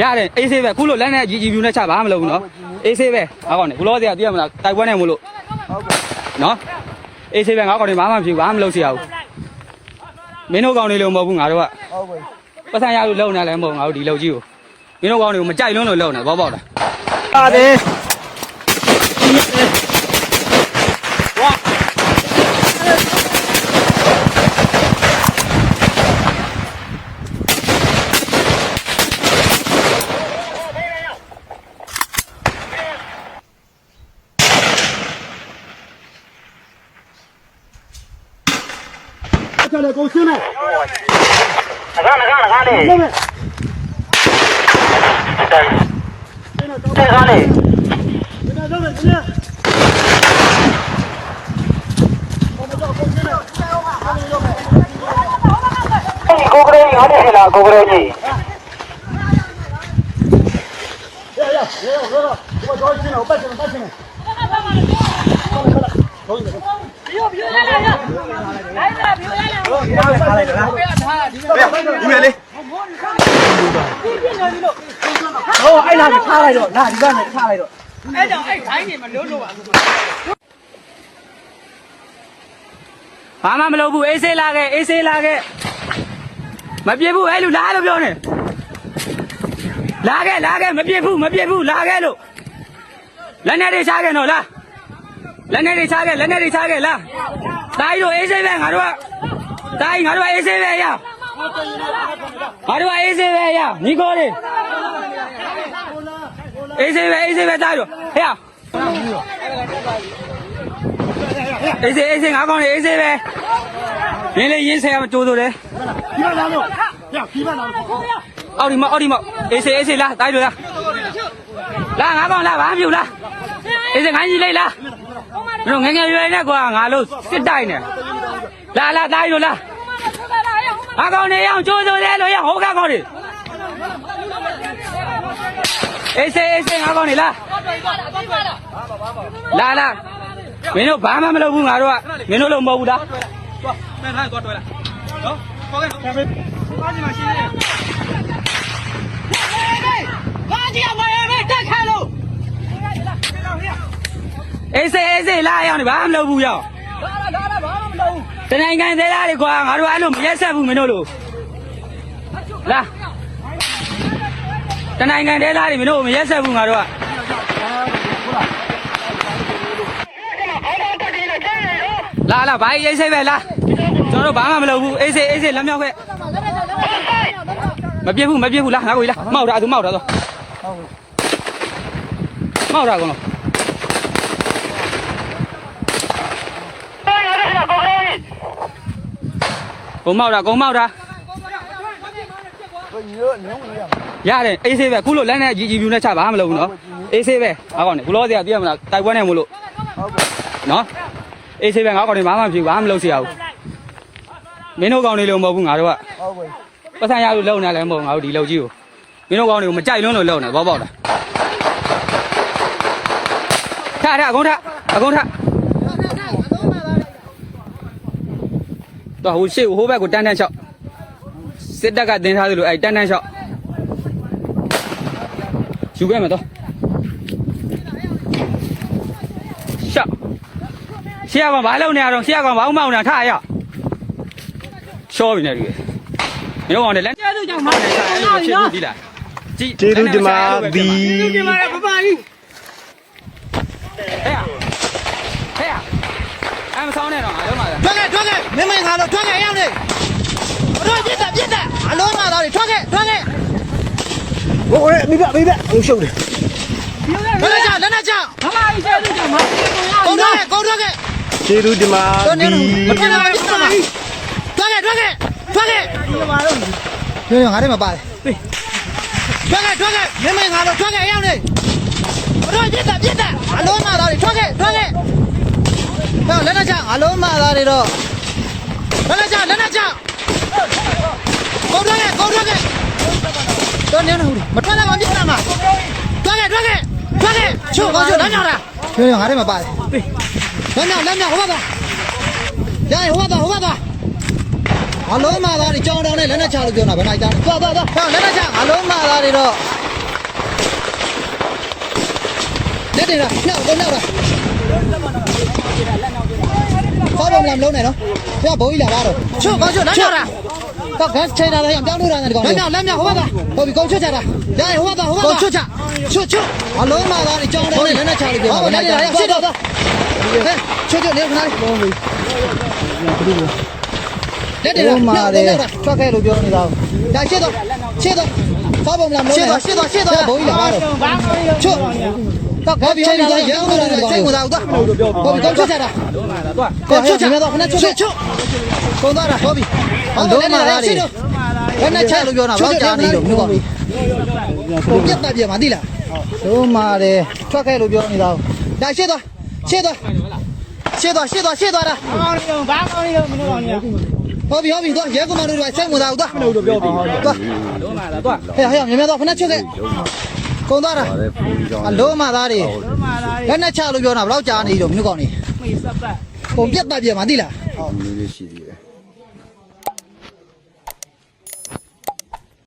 ရတယ်အေးဆေးပဲခုလို့လက်နဲ့ကြီးပြူနဲ့ချပါမလို့ဘူးနော်အေးဆေးပဲငါကောင်းနေခုလောစရာသိရမလားတိုက်ပွဲနဲ့မို့လို့နော်အေးဆေးပဲငါကောင်းနေဘာမှမဖြစ်ဘာမှမလုပ်စီရဘူးမင်းတို့ကောင်းနေလို့မဟုတ်ဘူးငါတို့ကပတ်စံရလို့လုံနေလည်းမဟုတ်ငါတို့ဒီလုံကြီးကိုမင်းတို့ကောင်းနေကိုမကြိုက်လုံးလို့လုံနေဘောပေါက်တာပါတယ်来高兴嘞！哪看嘞？那边，这看嘞？这边，你狗不来，俺这是哪狗不来呢？我找你了，我搬进来。你别来。哦，哎，那就差来着，那你看那差来着。哎，叫哎，看你们溜溜吧。ဘာမှမလုပ်ဘူးအေးဆေးလာခဲ့မပြေဘူးအဲ့လိုလာလို့ပြောနေလာခဲ့မပြေဘူးလာခဲ့လို့လက်နဲ့တွေချခဲ့တော့လားလက်နဲ့တွေချခဲ့လားတာကြီးတို့အေးဆေးပဲငါတို့ကအေးဆေးပဲရညီကိုလေးအေးဆေးပဲတာကြီးတို့ဟဲ့အေးဆေးငါကောင်းနေအေးဆေးပဲမင်းလေးရင်းဆဲရမကြိုးစိုးတယ်အော်ဒီမောက်အေးဆေးလားတိုင်းတို့လားငါကောင်းလားဘာပြုလားအေးဆေးငါကြီးလိုက်လားမင်းငယ်ရွယ်နဲ့ကွာငါလို့စစ်တိုက်နေလာတိုင်းတို့လားငါကောင်းနေအောင်ကြိုးစိုးတယ်လို့ရဟိုကကောင်းနေအေးဆေးငါကောင်းနေလားလာမင်းတို့ဘာမှမလုပ်ဘူးငါတို့ကမင်းတို့လို့မဟုတ်ဘူးလားပြန်ထားသွားတွေ့လားနော်ခေါ်ခဲ့ဘာကြီးမရှိနေဘာကြီးအမရပဲတက်ခါလို့အေးစေးလာရောက်နေဘာမှမလုပ်ဘူးရောက်လာဘာမှမလုပ်ဘူးတနိုင်ငံသေးလားလေကွာငါတို့အဲ့လိုမရက်ဆက်ဘူးမင်းတို့လို့လာတနိုင်ငံသေးလားလေမင်းတို့မရက်ဆက်ဘူးငါတို့ကလာဘာအေးဆေးပဲလာကျွန်တော်တို့ဘာမှမလုပ်ဘူးအေးဆေးလက်မြောက်ခဲ့မပြေဘူးလာငါကိုလာမောက်တာသူမောက်တာတော့မောက်တာကောကုန်းမောက်တာရတယ်အေးဆေးပဲခုလို့လက်နဲ့ကြီးပြူနဲ့ချပါမလို့ဘူးနော်အေးဆေးပဲငါကောင်းနေခုလောစရာသိရမလားတိုက်ပွဲနဲ့မို့လို့နော်အေးဆေးပဲငါကောင်းနေဘာမှမဖြစ်ဘာမှမလုပ်စီရဘူးမင်းတို့ကောင်းနေလို့မဟုတ်ဘူးငါတို့ကပတ်စံရလို့လုံနေလည်းမဟုတ်ငါတို့ဒီလုံကြီးကိုမင်းတို့ကောင်းနေကိုမကြိုက်လုံးလို့လုံနေဘောပေါက်တာထအကုန်ထတော့ဟိုရှေ့ဟိုဘက်ကိုတန်းလျှောက်စစ်တပ်ကတင်ထားသလိုအဲ့တန်းလျှောက်ယူခဲ့မယ်တော့ရှောက်ရှေ့ကောင်ဘာလုပ်နေရတော့ရှေ့ကောင်ဘာမှမအောင်တာထရရှော့ပြီနေပြီမင်းကောင်လည်းလက်ကျဲသူကြောင့်မဟုတ်ဘူးချေဘူးဒီလားကျေးဇူးတင်ပါသည် ပပကြီးဟဲ့အမဆောင်နဲ့တော့ငါလုံးပါလားထွက်ခဲ့မင်းငါတော့ထွက်ခဲ့ရောက်နေတို့ပြစ်တာအလုံးမတော်ထွက်ခဲ့我没变，我修的。လက်နက်ချဘာမှအကျဲသူကြောင့်မကုန်ထွက်ခဲ့ကျေးဇူးတင်ပါသည် ထွက်ခဲ့ငါထဲမှာပါတယ်ထွက်ခဲ့မင်းငါတော့ထွက်ခဲ့ရောက်နေတို့ပြစ်တာအလုံးမတော်ထွက်ခဲ့လက်နက်ချအလုံးမတော်တွေတော့လက်နက်ချကုန်ထွက်ခဲ့တော့နေနေမထွက်လာမပြစ်တာမှာထွက်ခဲ့ချိုးလမ်းမြောက်တာငါထဲမှာပါတယ်လမ်းမြောက်ဟိုဘက်သွားဟိုဘက်သွား အလုံးမသားတွေကြောင်းတောင်းနဲ့လက်နဲ့ချလို့ပြောတာဘယ်နိုင်တာသွားလက်နဲ့ချအလုံးမသားတွေတော့လက်တွေတော့နှောက်တော့နှောက်တာခေါ်တော့မလားမလုံးနဲ့နော်ပြဘိုးကြီးလာပါတော့ချွတ်ကောင်းချွတ်နောက်ချတာတော့ဂတ်ချိန်တာလည်းပြောင်းလို့ရတယ်ကောင်လက်မြောက်ဟိုဘက်ကဟိုပြီးကောင်းချွတ်ချတာရဟိုဘက်ကကောင်းချွတ်ချချွတ်အလုံးမသားတွေကြောင်းတောင်းနဲ့လက်နဲ့ချလို့ပြောတာဘယ်နိုင်တာရှစ်တော့ချွတ်နေခဏလက်တွေတော့မာတယ်ထွက်ခဲ့လို့ပြောနေတာဒါရှစ်တော့ဖောက်ပုံလားမလို့ရှစ်တော့ဘိုးကြီးလာပါတော့ချွတ်တော့ကောင်းပြီဟိုပြီးရအောင်လို့စိတ်ဝင်စားတော့ဟိုပြီးကောင်းချွတ်ချတာကောင်းချွတ်ချတော့ခဏချွတ်ကုန်သွားတာဟိုပြီးလုံးမာတယ်ဘယ်နဲ့ချလို့ပြောတာဘာကြာနေလို့မျိုးပါပြီကိုပြတ်တာပြန်မသိလားလုံးမာတယ်ထွက်ခဲ့လို့ပြောနေတာဒါရှစ်တော့တာဘာကောင်းနေလို့မလို့ကောင်းနေ ဟုတ်ပြီတော့ရဲကမတို့ကစိတ်ဝင်စားတော့ မလို့တော့ပြောပြီ လုံးမလားတော့ ဟဲ့မြန်တော့ခဏချွတ်ခဲ့ကုန်သွားတာအလုံးမာသားတွေလက်နဲ့ချလို့ပြောတာဘယ်တော့ကြာနေလို့မျိုးကောင်းနေ မေးစပ်ပတ် ကိုပြတ်တာပြန်မသိလား ဟုတ်နည်းနည်းရှိသေးတယ်